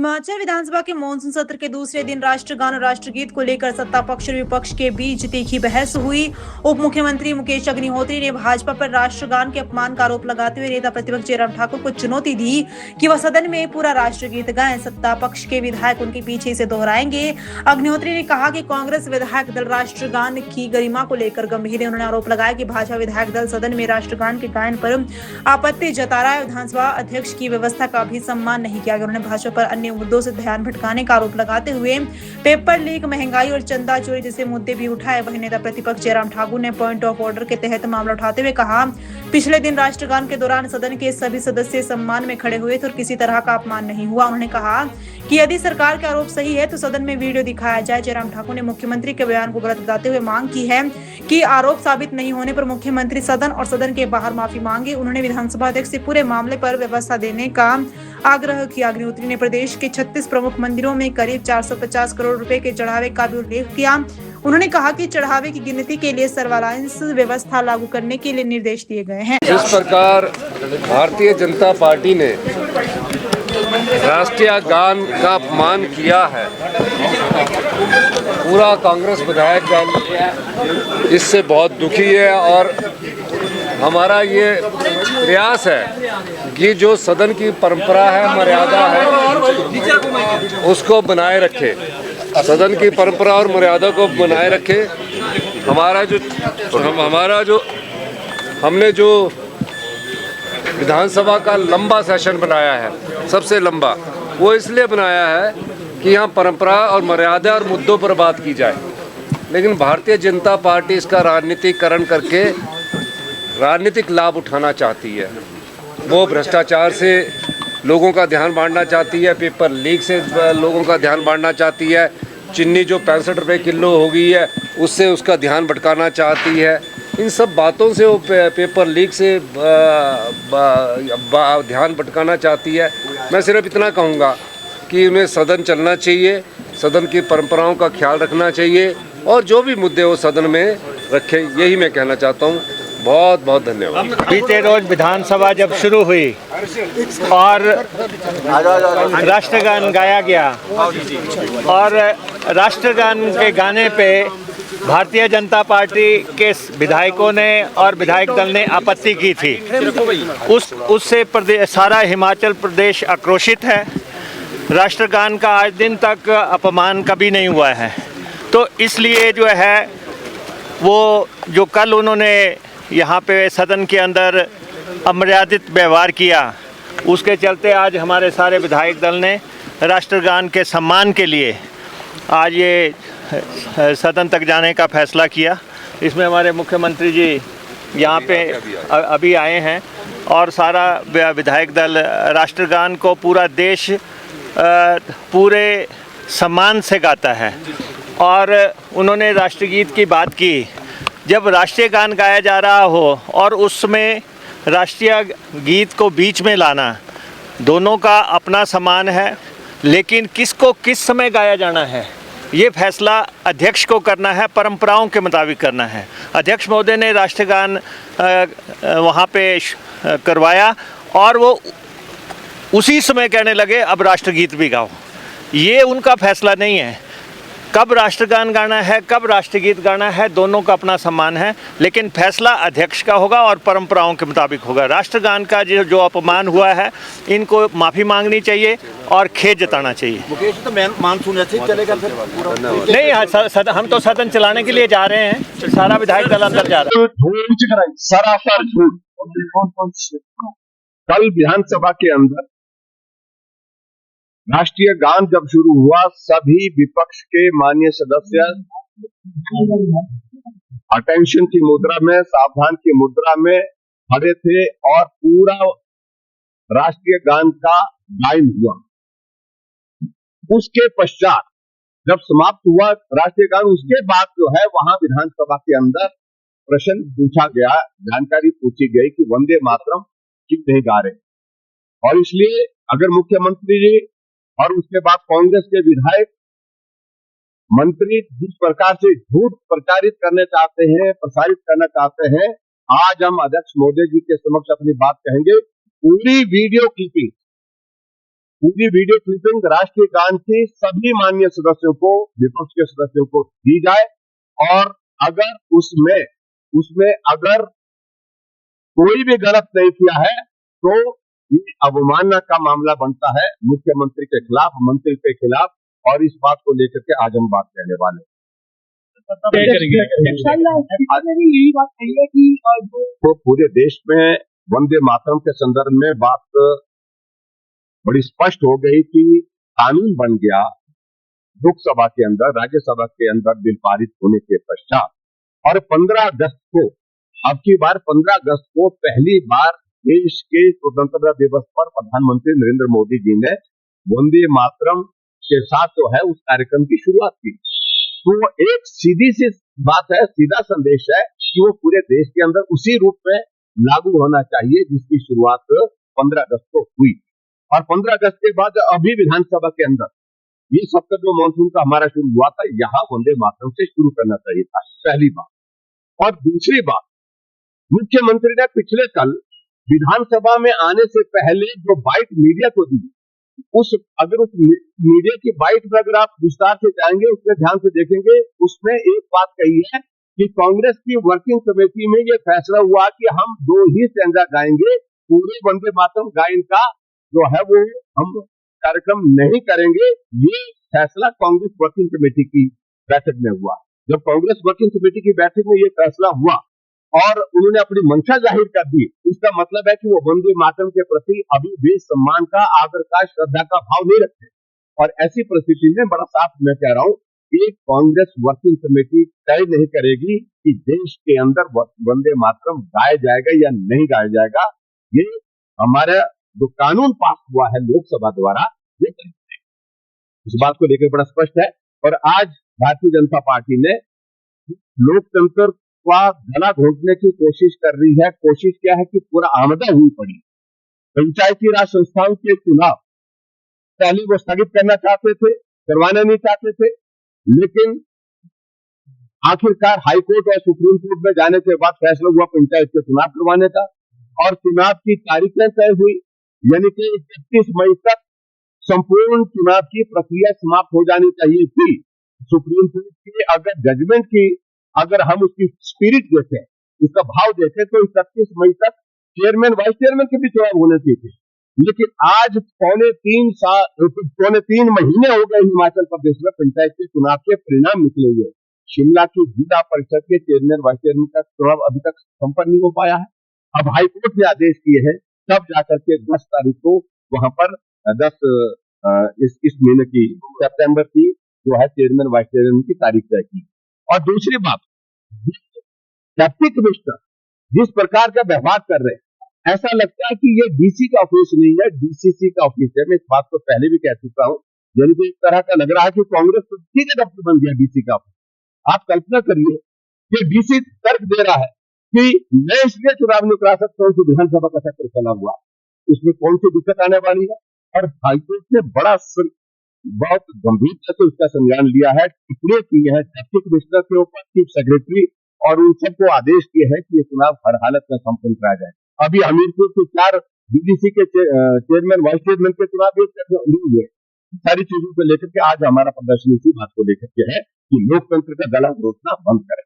हिमाचल विधानसभा के मॉनसून सत्र के दूसरे दिन राष्ट्रगान और राष्ट्रगीत को लेकर सत्ता पक्ष और विपक्ष के बीच तीखी बहस हुई। उप मुख्यमंत्री मुकेश अग्निहोत्री ने भाजपा पर राष्ट्रगान के अपमान का आरोप लगाते हुए नेता प्रतिपक्ष जयराम ठाकुर को चुनौती दी कि वह सदन में पूरा राष्ट्रगीत गाएं। सत्ता पक्ष के विधायक उनके पीछे इसे दोहराएंगे। अग्निहोत्री ने कहा कि कांग्रेस विधायक दल राष्ट्रगान की गरिमा को लेकर गंभीर है। उन्होंने आरोप लगाया कि भाजपा विधायक दल सदन में राष्ट्रगान के गायन पर आपत्ति जता रहा है। विधानसभा अध्यक्ष की व्यवस्था का भी सम्मान नहीं किया गया। उन्होंने भाजपा पर अन्य मुद्दों से ध्यान भटकाने का आरोप लगाते हुए पेपर लीक, महंगाई और चंदा चोरी जैसे मुद्दे भी उठाए। वहीं नेता प्रतिपक्ष जयराम ठाकुर ने पॉइंट ऑफ ऑर्डर के तहत मामला उठाते हुए कहा, पिछले दिन राष्ट्रगान के दौरान सदन के सभी सदस्य सम्मान में खड़े हुए थे और किसी तरह का अपमान नहीं हुआ। उन्होंने कहा कि यदि सरकार के आरोप सही है तो सदन में वीडियो दिखाया जाए। जयराम ठाकुर ने मुख्यमंत्री के बयान को गलत बताते हुए मांग की है कि आरोप साबित नहीं होने पर मुख्यमंत्री सदन और सदन के बाहर माफी मांगे। उन्होंने विधानसभा अध्यक्ष से पूरे मामले पर व्यवस्था देने का आग्रह किया। अग्निहोत्री ने प्रदेश के 36 प्रमुख मंदिरों में करीब 450 करोड़ रुपए के चढ़ावे का भी उल्लेख किया। उन्होंने कहा कि चढ़ावे की गिनती के लिए सर्विलांस व्यवस्था लागू करने के लिए निर्देश दिए गए हैं। जिस प्रकार भारतीय जनता पार्टी ने राष्ट्रीय गान का अपमान किया है, पूरा कांग्रेस विधायक दल इससे बहुत दुखी है और हमारा ये प्रयास है कि जो सदन की परंपरा है, मर्यादा है, उसको बनाए रखे। सदन की परंपरा और मर्यादा को बनाए रखे। हमने जो विधानसभा का लंबा सेशन बनाया है, सबसे लंबा, वो इसलिए बनाया है कि यहाँ परंपरा और मर्यादा और मुद्दों पर बात की जाए। लेकिन भारतीय जनता पार्टी इसका राजनीतिकरण करके राजनीतिक लाभ उठाना चाहती है। वो भ्रष्टाचार से लोगों का ध्यान बांटना चाहती है, पेपर लीक से लोगों का ध्यान बांटना चाहती है, चीनी जो 65 रुपये किलो हो गई है उससे उसका ध्यान भटकाना चाहती है। इन सब बातों से वो पेपर लीक से ध्यान भटकाना चाहती है। मैं सिर्फ इतना कहूँगा कि उन्हें सदन चलना चाहिए, सदन की परंपराओं का ख्याल रखना चाहिए और जो भी मुद्दे वो सदन में रखें, यही मैं कहना चाहता हूँ। बहुत बहुत धन्यवाद। बीते रोज विधानसभा जब शुरू हुई और राष्ट्रगान गाया गया और राष्ट्रगान के गाने पे भारतीय जनता पार्टी के विधायकों ने और विधायक दल ने आपत्ति की थी, उससे सारा हिमाचल प्रदेश आक्रोशित है। राष्ट्रगान का आज दिन तक अपमान कभी नहीं हुआ है, तो इसलिए जो है वो जो कल उन्होंने यहाँ पे सदन के अंदर अमर्यादित व्यवहार किया, उसके चलते आज हमारे सारे विधायक दल ने राष्ट्रगान के सम्मान के लिए आज ये सदन तक जाने का फैसला किया। इसमें हमारे मुख्यमंत्री जी यहाँ पे अभी आए हैं और सारा विधायक दल राष्ट्रगान को पूरा देश पूरे सम्मान से गाता है। और उन्होंने राष्ट्रगीत की बात की। जब राष्ट्रीय गान गाया जा रहा हो और उसमें राष्ट्रीय गीत को बीच में लाना, दोनों का अपना सम्मान है, लेकिन किसको किस समय गाया जाना है ये फैसला अध्यक्ष को करना है, परंपराओं के मुताबिक करना है। अध्यक्ष महोदय ने राष्ट्रगान वहाँ पे करवाया और वो उसी समय कहने लगे अब राष्ट्रगीत भी गाओ। ये उनका फैसला नहीं है। कब राष्ट्रगान गाना है, कब राष्ट्रगीत गाना है, दोनों का अपना सम्मान है, लेकिन फैसला अध्यक्ष का होगा और परंपराओं के मुताबिक होगा। राष्ट्रगान का जो अपमान हुआ है, इनको माफ़ी मांगनी चाहिए और खेद जताना चाहिए। मुकेश, तो मानसून ऐसे चलेगा फिर? नहीं, हम तो सदन चलाने के लिए जा रहे हैं, सारा विधायक दल अंदर जा रहा है। सरासर झूठ। कल विधानसभा के अंदर राष्ट्रीय गान जब शुरू हुआ, सभी विपक्ष के माननीय सदस्य अटेंशन की मुद्रा में, सावधान की मुद्रा में खड़े थे और पूरा राष्ट्रीय गान का गायन हुआ। उसके पश्चात जब समाप्त हुआ राष्ट्रीय गान, उसके बाद जो है वहां विधानसभा के अंदर प्रश्न पूछा गया, जानकारी पूछी गई कि वंदे मातरम क्यों नहीं गा रहे। और इसलिए अगर मुख्यमंत्री जी और उसके बाद कांग्रेस के विधायक मंत्री जिस प्रकार से झूठ प्रचारित करने चाहते हैं, प्रसारित करना चाहते हैं, आज हम अध्यक्ष महोदय जी के समक्ष अपनी बात कहेंगे। पूरी वीडियो क्लिपिंग पूरी वीडियो क्लिपिंग राष्ट्रीय गान की सभी माननीय सदस्यों को, विपक्ष के सदस्यों को दी जाए, और अगर उसमें अगर कोई भी गलत नहीं किया है तो ये अवमानना का मामला बनता है मुख्यमंत्री के खिलाफ, मंत्री के खिलाफ, और इस बात को लेकर के आज हम बात कहने वाले हैं। यही बात कही है कि तो पूरे देश में वंदे मातरम के संदर्भ में बात बड़ी स्पष्ट हो गई कि कानून बन गया लोकसभा के अंदर, राज्यसभा के अंदर बिल पारित होने के पश्चात, और 15 अगस्त को, अब की बार 15 अगस्त को पहली बार देश के स्वतंत्रता दिवस पर प्रधानमंत्री नरेंद्र मोदी जी ने वंदे मातरम के साथ जो है उस कार्यक्रम की शुरुआत की। तो वो एक सीधी सी बात है, सीधा संदेश है कि वो पूरे देश के अंदर उसी रूप में लागू होना चाहिए जिसकी शुरुआत 15 अगस्त को हुई। और 15 अगस्त के बाद अभी विधानसभा के अंदर ये सप्ताह जो मानसून का हमारा शुरू हुआ था, यहाँ वंदे मातरम से शुरू करना चाहिए था, पहली बात। और दूसरी बात, मुख्यमंत्री ने पिछले कल विधानसभा में आने से पहले जो बाइट मीडिया को दी, उस मीडिया की बाइट में अगर आप विस्तार से जाएंगे, उसमें ध्यान से देखेंगे, उसमें एक बात कही है कि कांग्रेस की वर्किंग कमेटी में यह फैसला हुआ कि हम 2 ही स्टैंजा गाएंगे, पूरे वंदे मातरम गायन का जो है वो हम कार्यक्रम नहीं करेंगे। ये फैसला कांग्रेस वर्किंग कमेटी की बैठक में हुआ। जब कांग्रेस वर्किंग कमेटी की बैठक में ये फैसला हुआ और उन्होंने अपनी मंशा जाहिर कर दी, इसका मतलब है कि वो वंदे मातरम के प्रति अभी भी सम्मान का, आदर का, श्रद्धा का भाव नहीं रखते। और ऐसी परिस्थिति में बड़ा साफ मैं कह रहा हूं कि कांग्रेस वर्किंग कमेटी तय नहीं करेगी कि देश के अंदर वंदे मातरम गाया जाएगा या नहीं गाया जाएगा। ये हमारा जो कानून पास हुआ है लोकसभा द्वारा, ये इस बात को लेकर बड़ा स्पष्ट है। और आज भारतीय जनता पार्टी ने लोकतंत्र का गला घोंटने की कोशिश कर रही है। कोशिश क्या है कि पूरा आमदा हुई पड़ी। पंचायती राज संस्थाओं के चुनाव पहले वो स्थगित करना चाहते थे, करवाना नहीं चाहते थे, लेकिन आखिरकार हाईकोर्ट और सुप्रीम कोर्ट में जाने के बाद फैसला हुआ पंचायत के चुनाव करवाने का, और चुनाव की तारीखें तय हुई, यानी कि 31 मई तक संपूर्ण चुनाव की प्रक्रिया समाप्त हो जानी चाहिए थी। सुप्रीम कोर्ट की अगर जजमेंट की अगर हम उसकी स्पिरिट देखें, उसका भाव देखें, तो 31 मई तक चेयरमैन, वाइस चेयरमैन के भी चुनाव होने चाहिए थे। लेकिन आज पौने 3 महीने हो गए हिमाचल प्रदेश में पंचायत के चुनाव के परिणाम निकले हुए। शिमला की जिला परिषद के चेयरमैन, वाइस चेयरमैन का चुनाव अभी तक संपन्न नहीं हो पाया है। अब हाईकोर्ट ने आदेश किए हैं, तब जाकर के 10 तारीख को वहां पर 10 इस महीने की सितंबर की जो है चेयरमैन, वाइस चेयरमैन की तारीख तय की। और दूसरी बात, डिप्टी कमिश्नर जिस प्रकार का व्यवहार कर रहे हैं, ऐसा लगता है कि ये डीसी का ऑफिस नहीं है, डीसीसी का ऑफिस है। मैं इस बात को पहले भी कह चुका हूं, यानी कि इस तरह का लग रहा है कि कांग्रेस तो ठीक है दफ्तर बन गया डीसी का ऑफिस। आप कल्पना करिए कि डीसी तर्क दे रहा है कि मैं इसलिए चुनाव नहीं करा सकता हूं कि विधानसभा का चक्कर चला हुआ, उसमें कौन सी दिक्कत आने वाली है। और हाईकोर्ट ने बहुत गंभीरता से उसका संज्ञान लिया है, टिप्पणी की है डिप्टी कमिश्नर के ऊपर, चीफ सेक्रेटरी, और उन सबको आदेश किए हैं कि ये चुनाव हर हालत में संपन्न कराया जाए। अभी हमीरपुर के 4 डीडीसी के चेयरमैन, वाइस चेयरमैन के चुनाव नहीं हुए। सारी चीजों को लेकर के आज हमारा प्रदर्शन इसी बात को लेकर के है कि लोकतंत्र का गला घोटना बंद करें।